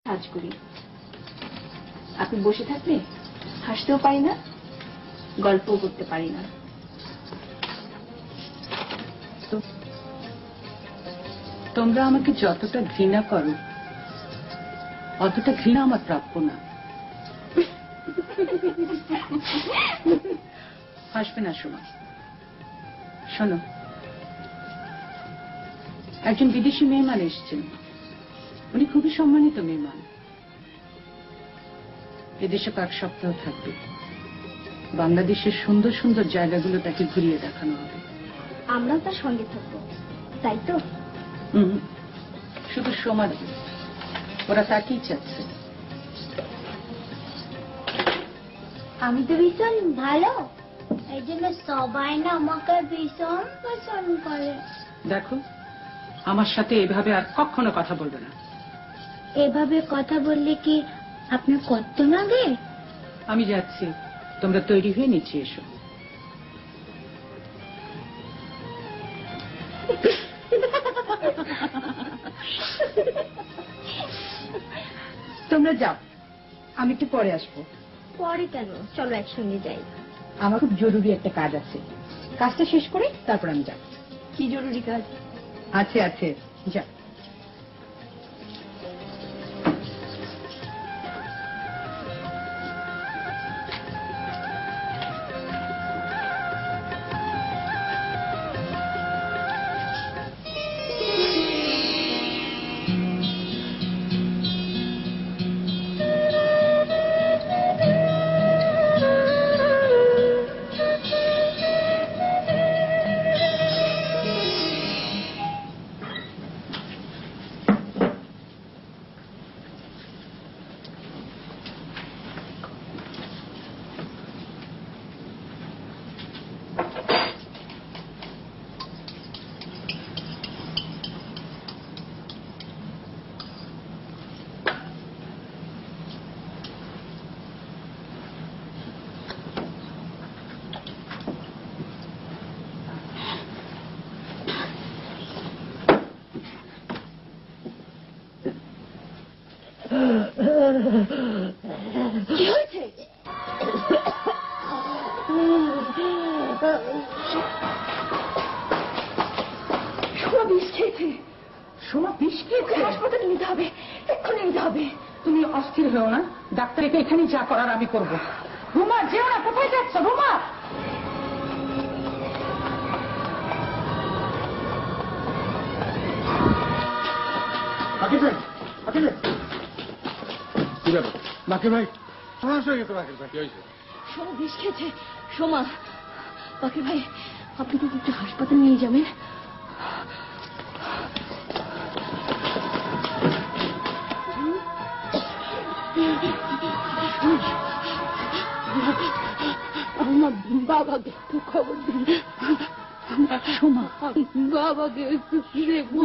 কাজ করি। আপনি বসে থাকলে হাসতেও পারি না, গল্পও করতে পারি না। তোমরা আমাকে যতটা ঘৃণা করো অতটা ঘৃণা আমার প্রাপ্য না। হাসবে না শোনো। শোনো, একজন বিদেশি মেহমান এসেছেন। উনি খুবই সম্মানিত মেহমান। এদেশে কয়েক সপ্তাহ থাকবে। বাংলাদেশের সুন্দর সুন্দর জায়গাগুলো তাকে ঘুরিয়ে দেখানো হবে। আমরাও তার সঙ্গে থাকবো, তাই তো? শুধু সমাজ, ওরা তাকেই চাচ্ছে। আমি তো ভীষণ ভালো, এই জন্য সবাই না আমাকে ভীষণ পছন্দ করে। দেখো, আমার সাথে এভাবে আর কখনো কথা বলবে না। এভাবে কথা বললে কি আপনার কষ্ট লাগে? আমি যাচ্ছি, তোমরা তৈরি হয়ে নিচে এসো। তোমরা যাও, আমি একটু পরে আসবো। পরে কেন, চলো একসঙ্গে যাই। আমার খুব জরুরি একটা কাজ আছে, কাজটা শেষ করে তারপর আমি যাব। কি জরুরি কাজ? আছে আছে, যা। কি হয়েছে? সোমা বিষ খেয়েছে। সোমা বিষ খেয়েছে? হাসপাতালে নিতে হবে, এক্ষুনি নিতে হবে। তুমি অস্থির হও না, ডাক্তারকে এখানে যা করার আমি করব। রুমা, যেও না। কোথায় যাচ্ছ রুমা? বাকি ভাই সমস্যা হয়ে গেছে। বাকি ভাই কি হয়েছে? সোমা বিষ খেয়েছে। সোমা, বাকি ভাই আপনি তো একটু হাসপাতালে নিয়ে যাবেন। আমার বাবাকে একটু খবর দিন। সোমা, বাবাকে একটু দেখবো।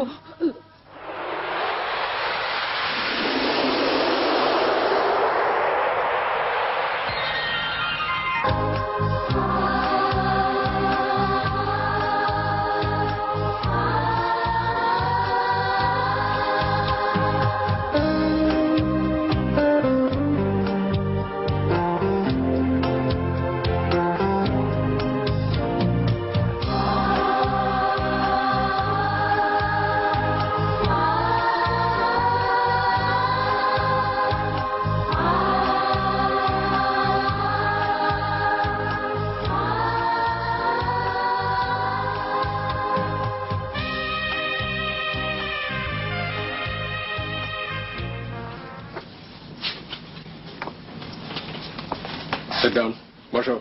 Sit down. বসো।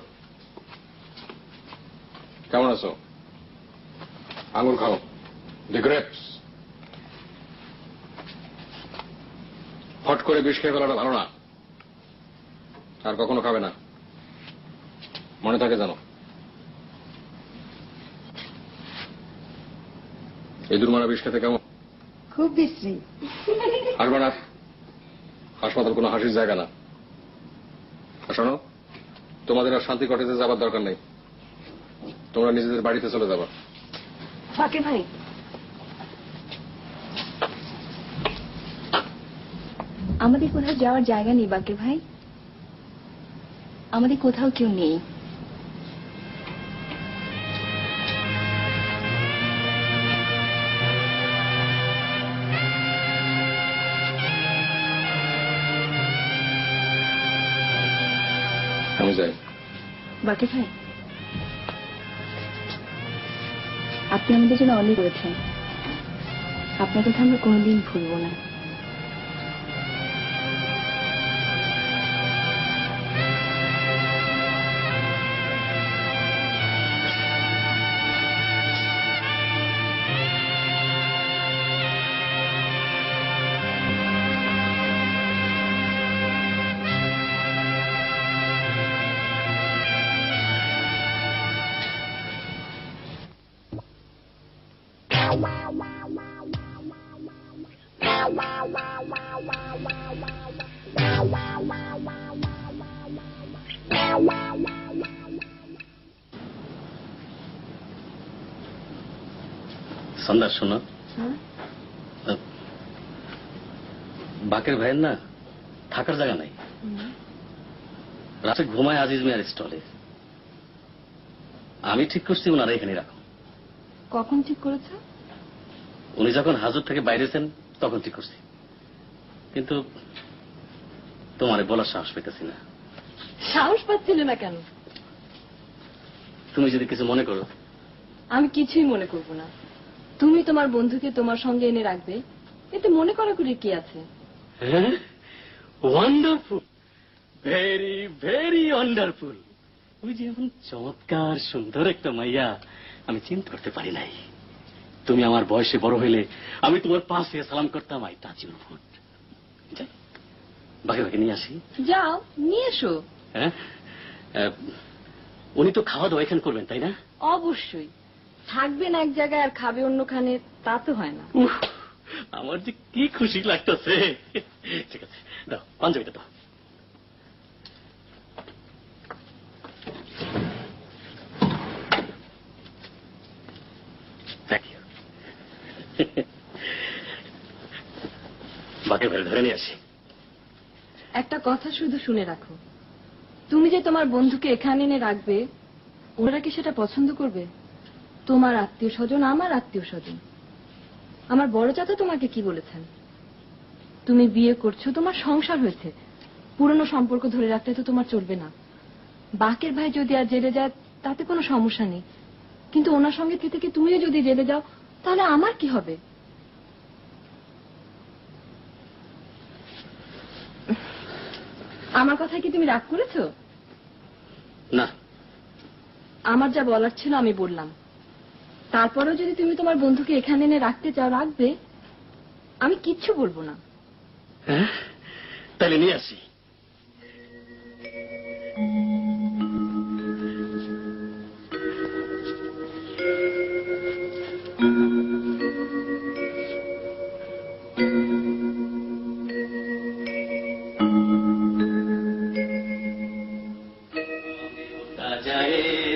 কেমন আছো? আঙুর খাও, দি গ্রেপস। হট করে বিষ খেয়ে ফেলাটা ভালো না, আর কখনো খাবে না, মনে থাকে জানো। এই দুর্মারা বিষ খেতে কেমন? খুব বিশ্রী। হাসবে না, হাসপাতাল কোনো হাসির জায়গা না। শোনো, তোমাদের আর শান্তি কটেজে যাবার দরকার নেই, তোমরা নিজেদের বাড়িতে চলে যাবা। ফাঁকে ভাই, আমাদের কোথাও যাওয়ার জায়গা নেই বাকের ভাই, আমাদের কোথাও কেউ নেই। আমি যাই। বাকের ভাই, আপনি আমাদের জন্য অনেক করেছেন, আপনার কথা আমরা কোনোদিন ভুলবো না। সন্ধ্যা শোনো, বাকের ভাইয়ের না থাকার জায়গা নাই, রাতে ঘুমায় আজিজ মিয়ার স্টলে। আমি ঠিক করছি ওনারা এখানে রাখো। কখন ঠিক করেছো? উনি যখন হাজর থেকে বাইরেছেন তখন ঠিক করছি, কিন্তু তোমারে বলার সাহস পেতেছি না। সাহস পাচ্ছিলে না কেন? তুমি যদি কিছু মনে করো। আমি কিছুই মনে করব না। তুমি তোমার বন্ধুকে তোমার সঙ্গে এনে রাখবে, এতে মনে করা করে কি আছে? হ্যাঁ, ওয়ান্ডারফুল, ভেরি ভেরি ওয়ান্ডারফুল। ওই যে এমন চমৎকার সুন্দর একটা মাইয়া আমি চিন্তা করতে পারি নাই। তুমি আমার বয়সে বড় হইলে আমি তোমার পাশে সালাম করতাম, আই টাচ ইউর ফুট। বাকি বাকি নিয়ে আসি। যাও, নিয়ে এসো। হ্যাঁ, উনি তো খাওয়া দাওয়া এখানে করবেন, তাই না? অবশ্যই। থাকবেন এক জায়গায় আর খাবে অন্যখানে, তা তো হয় না। আমার যে কি খুশি লাগতেছে। ঠিক আছে, দাও পাঞ্জাবিটা দাও। Thank you. বাকি ভাই ধরে নিয়ে আসি। একটা কথা শুধু শুনে রাখো, তুমি যে তোমার বন্ধুকে এখানে এনে রাখবে, ওরা কি সেটা পছন্দ করবে? তোমার আত্মীয় স্বজন, আমার আত্মীয় স্বজন। আমার বড় চাচা তোমাকে কি বলেছেন? তুমি বিয়ে করছো, তোমার সংসার হয়েছে, পুরনো সম্পর্ক ধরে রাখতে তো তোমার চলবে না। বাকের ভাই যদি আর জেলে যায় তাতে কোনো সমস্যা নেই, কিন্তু ওনার সঙ্গে থেকে তুমিও যদি জেলে যাও তাহলে আমার কি হবে? আমার কথা কি তুমি রাগ করেছো? না, আমার যা বলার ছিল আমি বললাম। তারপরেও যদি তুমি তোমার বন্ধুকে এখানে এনে রাখতে চাও, রাখবে, আমি কিচ্ছু বলবো না। হ্যাঁ, তাহলে নিয়ে আসি।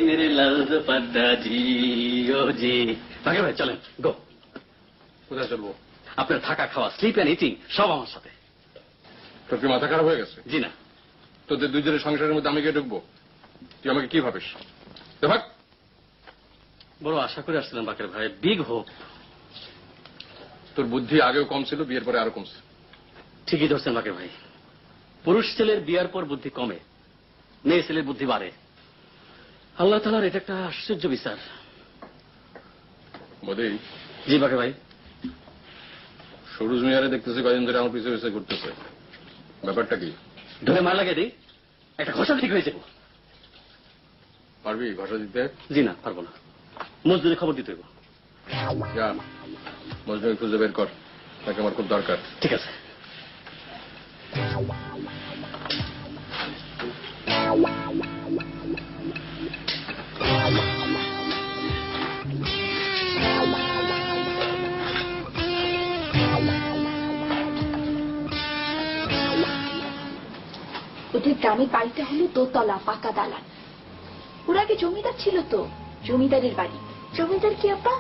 মেরে লাল দুপাট্টা জি ও জি। ভাগে ভাই চলেন, গো। কোথায় চলবো? আপনার থাকা, খাওয়া, স্লিপ অ্যান্ড ইটিং সব আমার সাথে। তোর কি মাথা খারাপ হয়ে গেছে? জি না। তোদের দুজনের সংসারের মধ্যে আমি গিয়ে ঢুকবো? তুই আমাকে কি ভাবিস? ভাগ। বড় আশা করে আসছিলাম বাকের ভাই, বিগ হোপ। তোর বুদ্ধি আগেও কম ছিল, বিয়ের পরে আরো কমছে। ঠিকই ধরছেন বাকের ভাই, পুরুষ ছেলের বিয়ার পর বুদ্ধি কমে, মেয়ে ছেলের বুদ্ধি বাড়ে। আল্লাহ তাআলার এটা একটা আশ্চর্য বিচার। বোধই। জি বাকের ভাই। সরুজ মিয়ারে দেখতেছি কয়দিন ধরে আমার পিছু পিছু ঘুরতেছে, ব্যাপারটা কি? ধরে মার লাগিয়ে দিই, একটা ঘষা ঠিক হয়ে যাবো। পারবি ঘষা দিতে? জি না, পারবো না। মজদুরি খবর দিতে হইব। যা, মজনুকে খুঁজে বের কর, তাকে আমার খুব দরকার। ঠিক আছে। ওদের গ্রামের বাড়িটা হলো দোতলা, পাকা দালান। ওরা আগে জমিদার ছিল তো, জমিদারের বাড়ি। জমিদার কি আপা?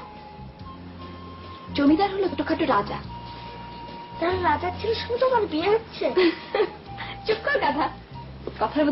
জমিদার হলো ছোটখাটো রাজা। তার রাজার ছেলের সঙ্গে তোমার বিয়ে হচ্ছে? চুপ কর গাধা, কথার